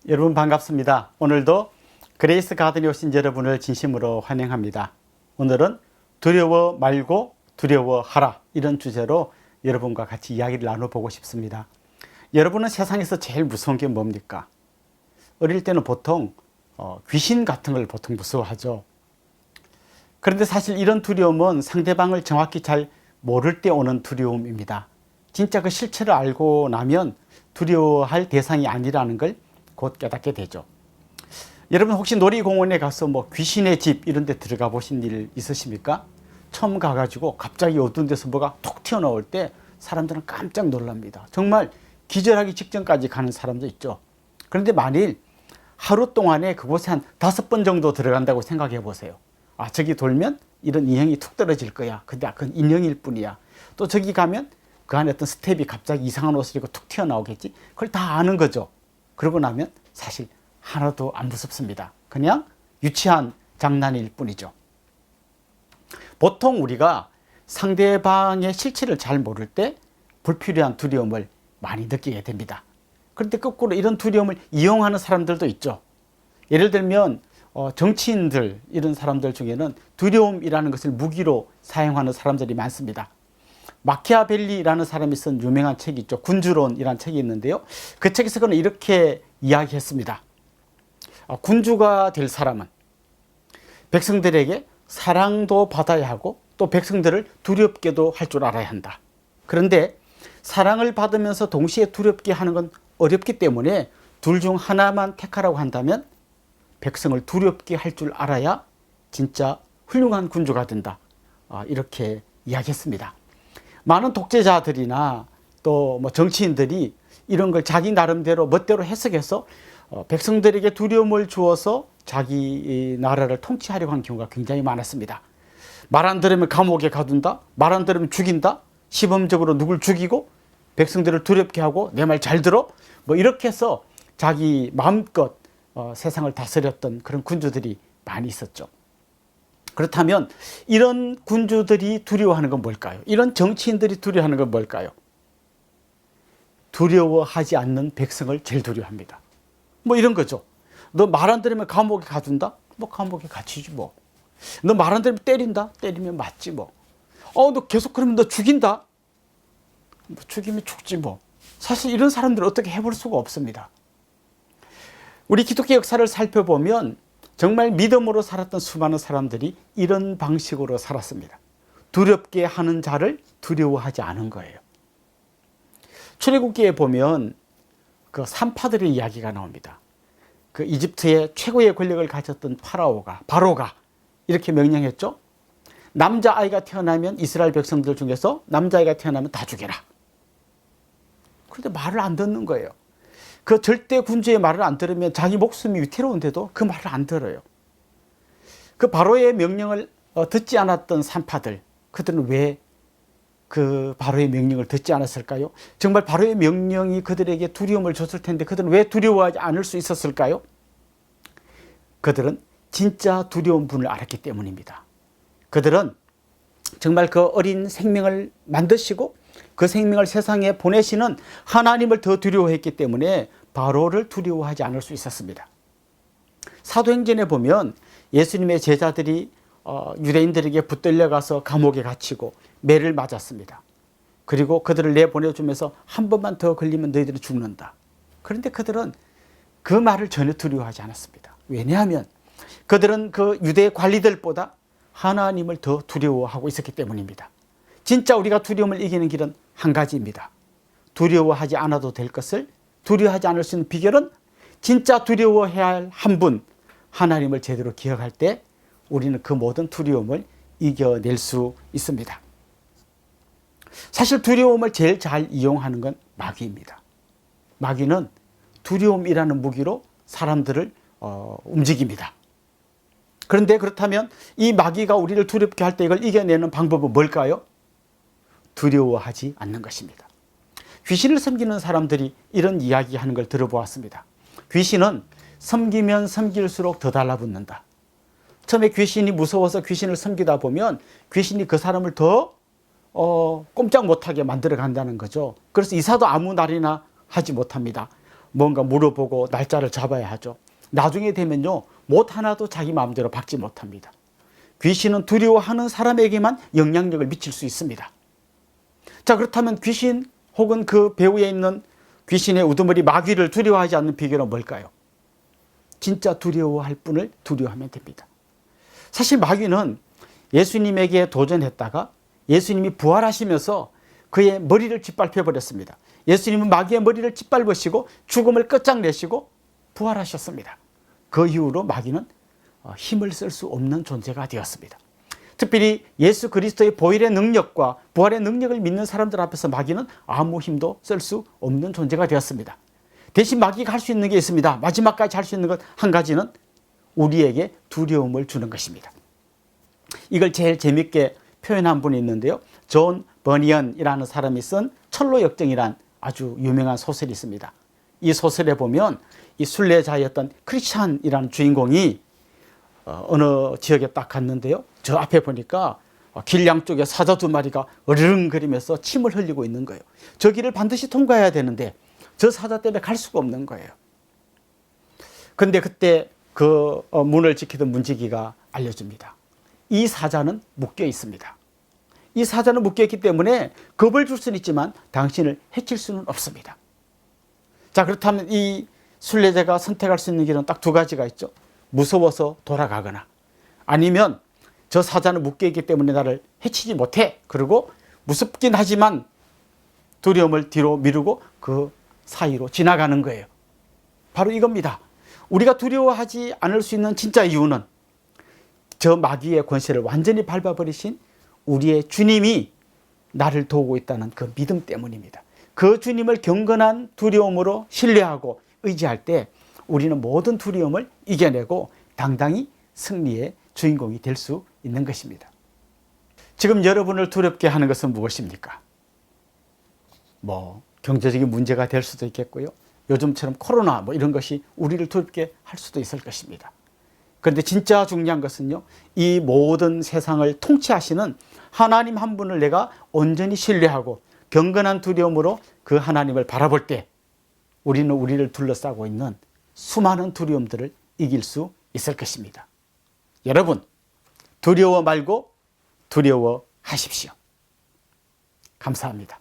여러분 반갑습니다. 오늘도 그레이스 가든에 오신 여러분을 진심으로 환영합니다. 오늘은 두려워 말고 두려워하라, 이런 주제로 여러분과 같이 이야기를 나눠보고 싶습니다. 여러분은 세상에서 제일 무서운 게 뭡니까? 어릴 때는 보통 귀신 같은 걸 보통 무서워하죠. 그런데 사실 이런 두려움은 상대방을 정확히 잘 모를 때 오는 두려움입니다. 진짜 그 실체를 알고 나면 두려워할 대상이 아니라는 걸 곧 깨닫게 되죠. 여러분 혹시 놀이공원에 가서 귀신의 집 이런 데 들어가 보신 일 있으십니까? 처음 가가지고 갑자기 어두운 데서 뭐가 톡 튀어나올 때 사람들은 깜짝 놀랍니다. 정말 기절하기 직전까지 가는 사람도 있죠. 그런데 만일 하루 동안에 그곳에 한 5번 정도 들어간다고 생각해 보세요. 아, 저기 돌면 이런 인형이 툭 떨어질 거야. 근데 그건 인형일 뿐이야. 또 저기 가면 그 안에 어떤 스텝이 갑자기 이상한 옷을 입고 툭 튀어나오겠지. 그걸 다 아는 거죠. 그러고 나면 사실 하나도 안 무섭습니다. 그냥 유치한 장난일 뿐이죠. 보통 우리가 상대방의 실체를 잘 모를 때 불필요한 두려움을 많이 느끼게 됩니다. 그런데 거꾸로 이런 두려움을 이용하는 사람들도 있죠. 예를 들면 정치인들, 이런 사람들 중에는 두려움이라는 것을 무기로 사용하는 사람들이 많습니다. 마키아벨리라는 사람이 쓴 유명한 책이 있죠. 군주론이라는 책이 있는데요. 그 책에서 그는 이렇게 이야기했습니다. 군주가 될 사람은 백성들에게 사랑도 받아야 하고 또 백성들을 두렵게도 할 줄 알아야 한다. 그런데 사랑을 받으면서 동시에 두렵게 하는 건 어렵기 때문에 둘 중 하나만 택하라고 한다면 백성을 두렵게 할 줄 알아야 진짜 훌륭한 군주가 된다. 이렇게 이야기했습니다. 많은 독재자들이나 또 정치인들이 이런 걸 자기 나름대로 멋대로 해석해서 백성들에게 두려움을 주어서 자기 나라를 통치하려고 하는 경우가 굉장히 많았습니다. 말 안 들으면 감옥에 가둔다, 말 안 들으면 죽인다, 시범적으로 누굴 죽이고 백성들을 두렵게 하고 내 말 잘 들어, 이렇게 해서 자기 마음껏 세상을 다스렸던 그런 군주들이 많이 있었죠. 그렇다면 이런 군주들이 두려워하는 건 뭘까요? 이런 정치인들이 두려워하는 건 뭘까요? 두려워하지 않는 백성을 제일 두려워합니다. 이런 거죠. 너 말 안 들으면 감옥에 가둔다? 감옥에 갇히지 뭐. 너 말 안 들으면 때린다? 때리면 맞지 뭐. 너 계속 그러면 너 죽인다? 죽이면 죽지 뭐. 사실 이런 사람들을 어떻게 해볼 수가 없습니다. 우리 기독교 역사를 살펴보면 정말 믿음으로 살았던 수많은 사람들이 이런 방식으로 살았습니다. 두렵게 하는 자를 두려워하지 않은 거예요. 출애굽기에 보면 그 산파들의 이야기가 나옵니다. 그 이집트의 최고의 권력을 가졌던 바로가 이렇게 명령했죠. 남자아이가 태어나면 이스라엘 백성들 중에서 남자아이가 태어나면 다 죽여라. 그런데 말을 안 듣는 거예요. 그 절대 군주의 말을 안 들으면 자기 목숨이 위태로운데도 그 말을 안 들어요. 그 바로의 명령을 듣지 않았던 산파들, 그들은 왜 그 바로의 명령을 듣지 않았을까요? 정말 바로의 명령이 그들에게 두려움을 줬을 텐데 그들은 왜 두려워하지 않을 수 있었을까요? 그들은 진짜 두려운 분을 알았기 때문입니다. 그들은 정말 그 어린 생명을 만드시고 그 생명을 세상에 보내시는 하나님을 더 두려워했기 때문에 바로를 두려워하지 않을 수 있었습니다. 사도행전에 보면 예수님의 제자들이 유대인들에게 붙들려가서 감옥에 갇히고 매를 맞았습니다. 그리고 그들을 내보내주면서 한 번만 더 걸리면 너희들은 죽는다. 그런데 그들은 그 말을 전혀 두려워하지 않았습니다. 왜냐하면 그들은 그 유대 관리들보다 하나님을 더 두려워하고 있었기 때문입니다. 진짜 우리가 두려움을 이기는 길은 한 가지입니다. 두려워하지 않아도 될 것을 두려워하지 않을 수 있는 비결은 진짜 두려워해야 할 한 분, 하나님을 제대로 기억할 때 우리는 그 모든 두려움을 이겨낼 수 있습니다. 사실 두려움을 제일 잘 이용하는 건 마귀입니다. 마귀는 두려움이라는 무기로 사람들을 움직입니다. 그런데 그렇다면 이 마귀가 우리를 두렵게 할 때 이걸 이겨내는 방법은 뭘까요? 두려워하지 않는 것입니다. 귀신을 섬기는 사람들이 이런 이야기하는 걸 들어보았습니다. 귀신은 섬기면 섬길수록 더 달라붙는다. 처음에 귀신이 무서워서 귀신을 섬기다 보면 귀신이 그 사람을 더 꼼짝 못하게 만들어 간다는 거죠. 그래서 이사도 아무 날이나 하지 못합니다. 뭔가 물어보고 날짜를 잡아야 하죠. 나중에 되면요, 못 하나도 자기 마음대로 박지 못합니다. 귀신은 두려워하는 사람에게만 영향력을 미칠 수 있습니다. 자, 그렇다면 귀신 혹은 그 배후에 있는 귀신의 우두머리 마귀를 두려워하지 않는 비결은 뭘까요? 진짜 두려워할 분을 두려워하면 됩니다. 사실 마귀는 예수님에게 도전했다가 예수님이 부활하시면서 그의 머리를 짓밟혀 버렸습니다. 예수님은 마귀의 머리를 짓밟으시고 죽음을 끝장내시고 부활하셨습니다. 그 이후로 마귀는 힘을 쓸 수 없는 존재가 되었습니다. 특별히 예수 그리스도의 보혈의 능력과 부활의 능력을 믿는 사람들 앞에서 마귀는 아무 힘도 쓸 수 없는 존재가 되었습니다. 대신 마귀가 할 수 있는 게 있습니다. 마지막까지 할 수 있는 것 한 가지는 우리에게 두려움을 주는 것입니다. 이걸 제일 재밌게 표현한 분이 있는데요. 존 버니언이라는 사람이 쓴 철로 역정이란 아주 유명한 소설이 있습니다. 이 소설에 보면 이 순례자였던 크리스찬이라는 주인공이 어느 지역에 딱 갔는데요. 저 앞에 보니까 길 양쪽에 사자 2마리가 어르릉거리면서 침을 흘리고 있는 거예요. 저 길을 반드시 통과해야 되는데 저 사자 때문에 갈 수가 없는 거예요. 그런데 그때 그 문을 지키던 문지기가 알려줍니다. 이 사자는 묶여 있습니다. 이 사자는 묶여 있기 때문에 겁을 줄 수는 있지만 당신을 해칠 수는 없습니다. 자, 그렇다면 이 순례자가 선택할 수 있는 길은 딱 2가지가 있죠. 무서워서 돌아가거나 아니면 저 사자는 묶여 있기 때문에 나를 해치지 못해. 그리고 무섭긴 하지만 두려움을 뒤로 미루고 그 사이로 지나가는 거예요. 바로 이겁니다. 우리가 두려워하지 않을 수 있는 진짜 이유는 저 마귀의 권세를 완전히 밟아버리신 우리의 주님이 나를 도우고 있다는 그 믿음 때문입니다. 그 주님을 경건한 두려움으로 신뢰하고 의지할 때 우리는 모든 두려움을 이겨내고 당당히 승리의 주인공이 될 수 있는 것입니다. 지금 여러분을 두렵게 하는 것은 무엇입니까? 경제적인 문제가 될 수도 있겠고요. 요즘처럼 코로나 이런 것이 우리를 두렵게 할 수도 있을 것입니다. 그런데 진짜 중요한 것은요, 이 모든 세상을 통치하시는 하나님 한 분을 내가 온전히 신뢰하고 경건한 두려움으로 그 하나님을 바라볼 때 우리는 우리를 둘러싸고 있는 수많은 두려움들을 이길 수 있을 것입니다. 여러분, 두려워 말고 두려워하십시오. 감사합니다.